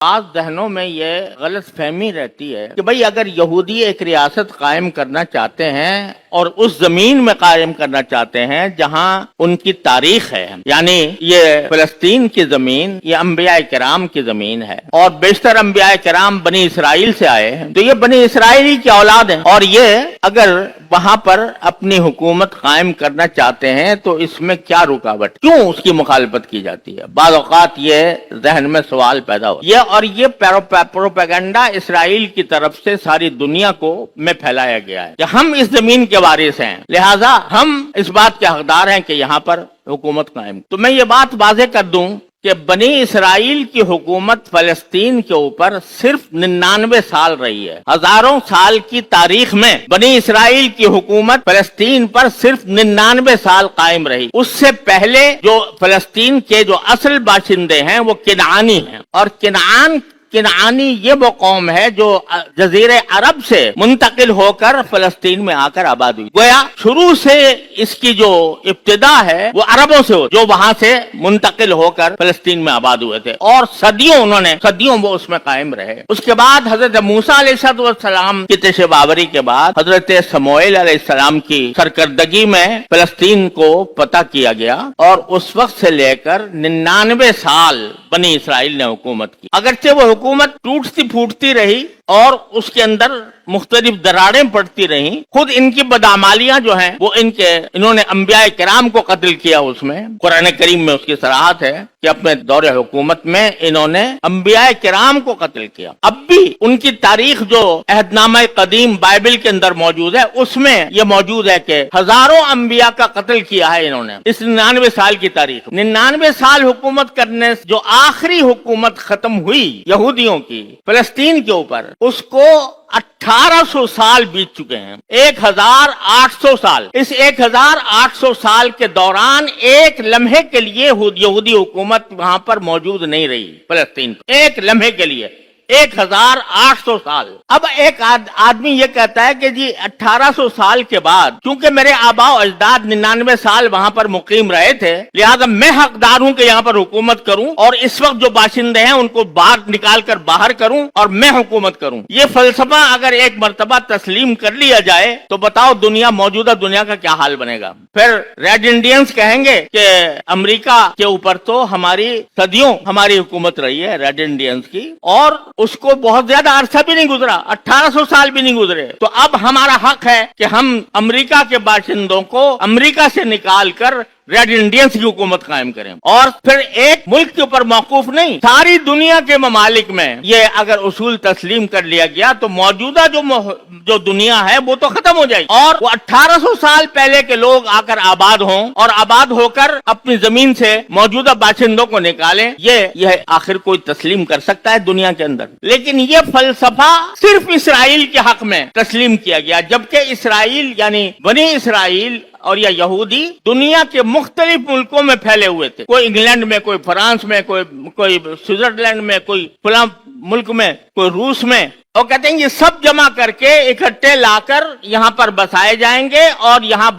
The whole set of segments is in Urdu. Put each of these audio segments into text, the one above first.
بعض ذہنوں میں یہ غلط فہمی رہتی ہے کہ بھئی اگر یہودی ایک ریاست قائم کرنا چاہتے ہیں اور اس زمین میں قائم کرنا چاہتے ہیں جہاں ان کی تاریخ ہے، یعنی یہ فلسطین کی زمین، یہ انبیاء کرام کی زمین ہے اور بیشتر انبیاء کرام بنی اسرائیل سے آئے ہیں، تو یہ بنی اسرائیلی کی اولاد ہیں، اور یہ اگر وہاں پر اپنی حکومت قائم کرنا چاہتے ہیں تو اس میں کیا رکاوٹ، کیوں اس کی مخالفت کی جاتی ہے؟ بعض اوقات یہ ذہن میں سوال پیدا ہو یہ پروپیگنڈا اسرائیل کی طرف سے ساری دنیا کو میں پھیلایا گیا ہے کہ ہم اس زمین کے وارث ہیں، لہذا ہم اس بات کے حقدار ہیں کہ یہاں پر حکومت قائم۔ تو میں یہ بات واضح کر دوں کہ بنی اسرائیل کی حکومت فلسطین کے اوپر صرف 99 سال رہی ہے۔ ہزاروں سال کی تاریخ میں بنی اسرائیل کی حکومت فلسطین پر صرف 99 سال قائم رہی۔ اس سے پہلے جو فلسطین کے جو اصل باشندے ہیں وہ کنعانی ہیں، اور کنعانی یہ وہ قوم ہے جو جزیرے عرب سے منتقل ہو کر فلسطین میں آ کر آباد ہوئی۔ گویا شروع سے اس کی جو ابتدا ہے وہ عربوں سے ہو جو وہاں سے منتقل ہو کر فلسطین میں آباد ہوئے تھے، اور صدیوں وہ اس میں قائم رہے۔ اس کے بعد حضرت موسیٰ علیہ السلام کی تشریف آوری کے بعد حضرت سموئیل علیہ السلام کی سرکردگی میں فلسطین کو فتح کیا گیا، اور اس وقت سے لے کر 99 سال بنی اسرائیل نے حکومت کی۔ اگرچہ وہ حکومت ٹوٹتی پھوٹتی رہی اور اس کے اندر مختلف دراڑیں پڑتی رہیں، خود ان کی بدعمالیاں جو ہیں وہ انہوں نے انبیاء کرام کو قتل کیا۔ اس میں قرآن کریم میں اس کی صراحت ہے کہ اپنے دور حکومت میں انہوں نے انبیاء کرام کو قتل کیا۔ اب بھی ان کی تاریخ جو عہد نامہ قدیم بائبل کے اندر موجود ہے اس میں یہ موجود ہے کہ ہزاروں انبیاء کا قتل کیا ہے انہوں نے اس 99 سال کی تاریخ۔ 99 سال حکومت کرنے جو آخری حکومت ختم ہوئی یہودیوں کی فلسطین کے اوپر، اس کو 1800 سال بیت چکے ہیں، 1800 سال۔ اس 1800 سال کے دوران ایک لمحے کے لیے یہودی حکومت وہاں پر موجود نہیں رہی فلسطین، ایک لمحے کے لیے 1800 سال۔ اب ایک آدمی یہ کہتا ہے کہ جی 1800 سال کے بعد چونکہ میرے آباء و اجداد 99 سال وہاں پر مقیم رہے تھے، لہذا میں حقدار ہوں کہ یہاں پر حکومت کروں، اور اس وقت جو باشندے ہیں ان کو باہر نکال کر باہر کروں اور میں حکومت کروں۔ یہ فلسفہ اگر ایک مرتبہ تسلیم کر لیا جائے تو بتاؤ موجودہ دنیا کا کیا حال بنے گا؟ پھر ریڈ انڈینز کہیں گے کہ امریکہ کے اوپر تو صدیوں ہماری حکومت رہی ہے ریڈ انڈینز کی، اور اس کو بہت زیادہ عرصہ بھی نہیں گزرا، 1800 سال بھی نہیں گزرے، تو اب ہمارا حق ہے کہ ہم امریکہ کے باشندوں کو امریکہ سے نکال کر ریڈ انڈینز کی حکومت قائم کریں، اور پھر ایک ملک کے اوپر موقوف نہیں، ساری دنیا کے ممالک میں یہ اگر اصول تسلیم کر لیا گیا تو موجودہ جو دنیا ہے وہ تو ختم ہو جائے گی، اور وہ 1800 سال پہلے کے لوگ آ کر آباد ہوں اور آباد ہو کر اپنی زمین سے موجودہ باشندوں کو نکالیں۔ یہ آخر کوئی تسلیم کر سکتا ہے دنیا کے اندر؟ لیکن یہ فلسفہ صرف اسرائیل کے حق میں تسلیم کیا گیا، جبکہ اسرائیل یعنی بنی اسرائیل اور یا یہودی دنیا کے مختلف ملکوں میں پھیلے ہوئے تھے، کوئی انگلینڈ میں، کوئی فرانس میں، کوئی سوئٹزرلینڈ میں، کوئی فلاں ملک میں، کوئی روس میں، اور کہتے ہیں یہ سب جمع کر کے اکٹھے لا کر یہاں پر بسائے جائیں گے، اور یہاں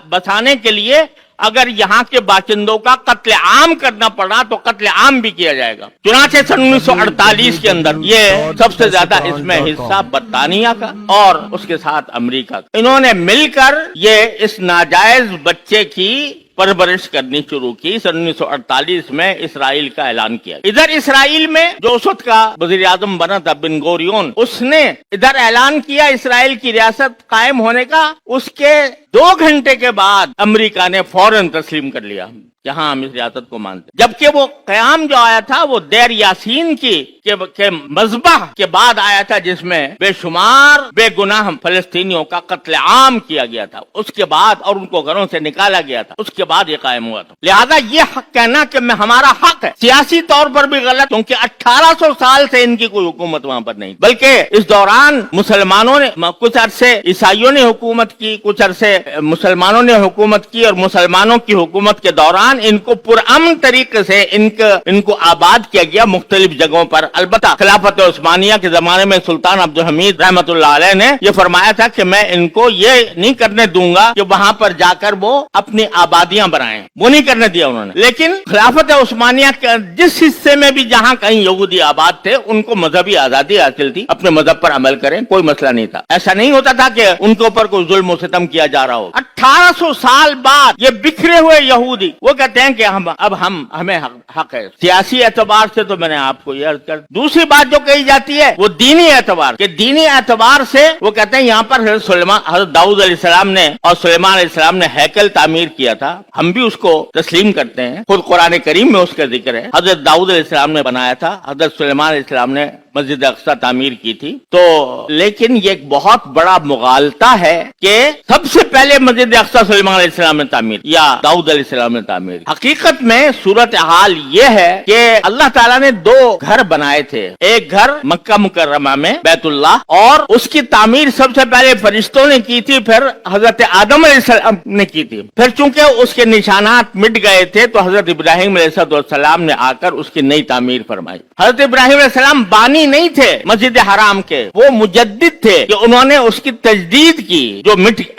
بسانے کے لیے اگر یہاں کے باشندوں کا قتل عام کرنا پڑا تو قتل عام بھی کیا جائے گا۔ چنانچہ سن 1948 کے اندر یہ سب سے زیادہ اس میں حصہ برطانیہ کا اور اس کے ساتھ امریکہ کا، انہوں نے مل کر یہ اس ناجائز بچے کی پرورش کرنی شروع کی۔ سن 1948 میں اسرائیل کا اعلان کیا۔ ادھر اسرائیل میں جو اس وقت کا وزیر اعظم بنا تھا بن گوریون، اس نے ادھر اعلان کیا اسرائیل کی ریاست قائم ہونے کا، اس کے 2 گھنٹے کے بعد امریکہ نے فوراً تسلیم کر لیا کہ ہاں ہم اس ریاست کو مانتے، جبکہ وہ قیام جو آیا تھا وہ دیر یاسین کے مذبح کے بعد آیا تھا، جس میں بے شمار بے گناہ فلسطینیوں کا قتل عام کیا گیا تھا، اس کے بعد اور ان کو گھروں سے نکالا گیا تھا، اس کے بعد یہ قائم ہوا تھا۔ لہذا یہ کہنا کہ ہمارا حق ہے سیاسی طور پر بھی غلط، کیونکہ 1800 سال سے ان کی کوئی حکومت وہاں پر نہیں، بلکہ اس دوران مسلمانوں نے کچھ عرصے عیسائیوں نے حکومت کی، کچھ عرصے مسلمانوں نے حکومت کی، اور مسلمانوں کی حکومت کے دوران ان کو پرامن طریقے سے ان کو آباد کیا گیا مختلف جگہوں پر البتہ خلافت عثمانیہ کے زمانے میں سلطان عبدالحمید رحمۃ اللہ علیہ نے یہ فرمایا تھا کہ میں ان کو یہ نہیں کرنے دوں گا کہ وہاں پر جا کر وہ اپنی آبادیاں بنائیں، وہ نہیں کرنے دیا انہوں نے. لیکن خلافت عثمانیہ کے جس حصے میں بھی جہاں کہیں یہودی آباد تھے ان کو مذہبی آزادی حاصل تھی، اپنے مذہب پر عمل کریں، کوئی مسئلہ نہیں تھا. ایسا نہیں ہوتا تھا کہ ان کے اوپر کوئی ظلم و ستم کیا جا رہا ہو. 1800 سال بعد یہ بکھرے ہوئے یہودی وہ کہتے ہیں کہ ہمیں حق ہے. سیاسی اعتبار سے تو میں نے آپ کو یہ عرض کر. دوسری بات جو کہی جاتی ہے وہ دینی اعتبار، کہ دینی اعتبار سے وہ کہتے ہیں یہاں پر حضرت داؤد علیہ السلام نے اور سلیمان علیہ السلام نے ہیکل تعمیر کیا تھا. ہم بھی اس کو تسلیم کرتے ہیں، خود قرآن کریم میں اس کا ذکر ہے. حضرت داؤد علیہ السلام نے بنایا تھا، حضرت سلیمان علیہ السلام نے مسجد اقصی تعمیر کی تھی. تو لیکن یہ ایک بہت بڑا مغالطہ ہے کہ سب سے پہلے مسجد اقصی سلیمان علیہ السلام نے تعمیر یا داؤد علیہ السلام نے تعمیر. حقیقت میں صورتحال یہ ہے کہ اللہ تعالیٰ نے 2 گھر بنائے تھے. ایک گھر مکہ مکرمہ میں بیت اللہ، اور اس کی تعمیر سب سے پہلے فرشتوں نے کی تھی، پھر حضرت آدم علیہ السلام نے کی تھی. پھر چونکہ اس کے نشانات مٹ گئے تھے تو حضرت ابراہیم علیہ السلام نے آ کر اس کی نئی تعمیر فرمائی. حضرت ابراہیم علیہ السلام بانی نہیں تھے مسجد حرام کے، وہ مجدد تھے کہ انہوں نے اس کی تجدید کی.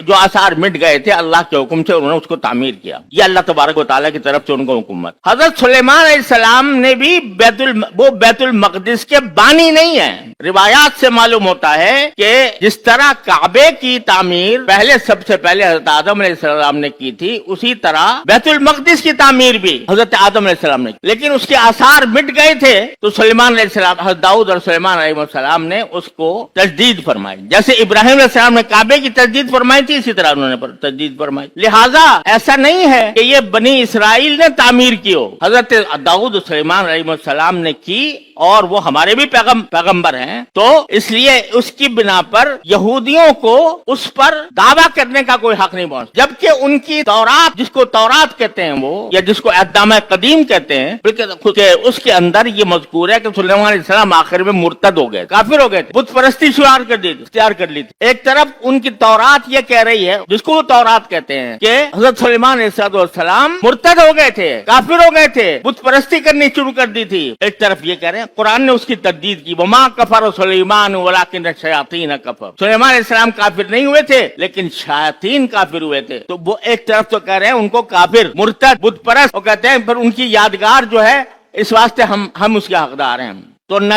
جو آثار مٹ گئے تھے اللہ کے حکم سے انہوں نے اس کو تعمیر کیا. یہ اللہ تبارک و تعالیٰ کی طرف سے ان کو حکومت. حضرت سلیمان علیہ السلام نے بھی بیت المقدس کے بانی نہیں ہیں. روایات سے معلوم ہوتا ہے کہ جس طرح کعبے کی تعمیر سب سے پہلے حضرت آدم علیہ السلام نے کی تھی، اسی طرح بیت المقدس کی تعمیر بھی حضرت آدم علیہ السلام نے کی. لیکن اس کے آثار مٹ گئے تھے تو سلیمان علیہ السلام، حضرت داؤد اور سلیمان علیہ السلام نے اس کو تجدید فرمائی. جیسے ابراہیم علیہ السلام نے کعبے کی تجدید فرمائی تھی، اسی طرح انہوں نے تجدید فرمائی. لہٰذا ایسا نہیں ہے کہ یہ بنی اسرائیل نے تعمیر کی ہو. حضرت داؤد سلیمان علیہ السلام نے کی، اور وہ ہمارے بھی پیغمبر ہیں. تو اس لیے اس کی بنا پر یہودیوں کو اس پر دعویٰ کرنے کا کوئی حق نہیں پہنچ. جبکہ ان کی تورات، جس کو تورات کہتے ہیں وہ، یا جس کو عہدنامہ قدیم کہتے ہیں، بلکہ اس کے اندر یہ مذکور ہے کہ سلیمان علیہ السلام آخر میں مرتد ہو گئے، کافر ہو گئے تھے، بت پرستی اختیار کر لی تھی. ایک طرف ان کی تورات یہ کہہ رہی ہے، جس کو وہ تورات کہتے ہیں، کہ حضرت سلیمان علیہ السلام مرتد ہو گئے تھے، کافر ہو گئے تھے، بت پرستی کرنی شروع کر دی تھی. ایک طرف یہ کہہ رہے ہیں قرآن نے اس کی تردید کی، وما کفر سلیمان ولکن الشیاطین کفر. سلیمان علیہ السلام کافر نہیں ہوئے تھے لیکن شیاطین کافر ہوئے تھے. تو وہ ایک طرف تو کہہ رہے ہیں ان کو کافر، مرتد، بت پرست، وہ کہتے ہیں پھر ان کی یادگار جو ہے اس واسطے ہم اس کے حقدار ہیں. تو نہ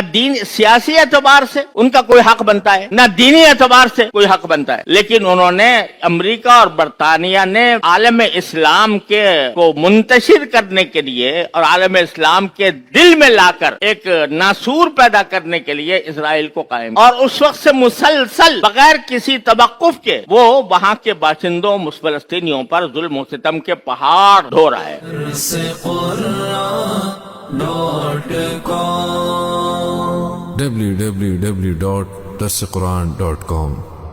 سیاسی اعتبار سے ان کا کوئی حق بنتا ہے، نہ دینی اعتبار سے کوئی حق بنتا ہے. لیکن انہوں نے، امریکہ اور برطانیہ نے عالم اسلام کو منتشر کرنے کے لیے اور عالم اسلام کے دل میں لا کر ایک ناسور پیدا کرنے کے لیے اسرائیل کو قائم، اور اس وقت سے مسلسل بغیر کسی توقف کے وہ وہاں کے باشندوں فلسطینیوں پر ظلم و ستم کے پہاڑ ڈھو رہا ہے. www.darsequran.com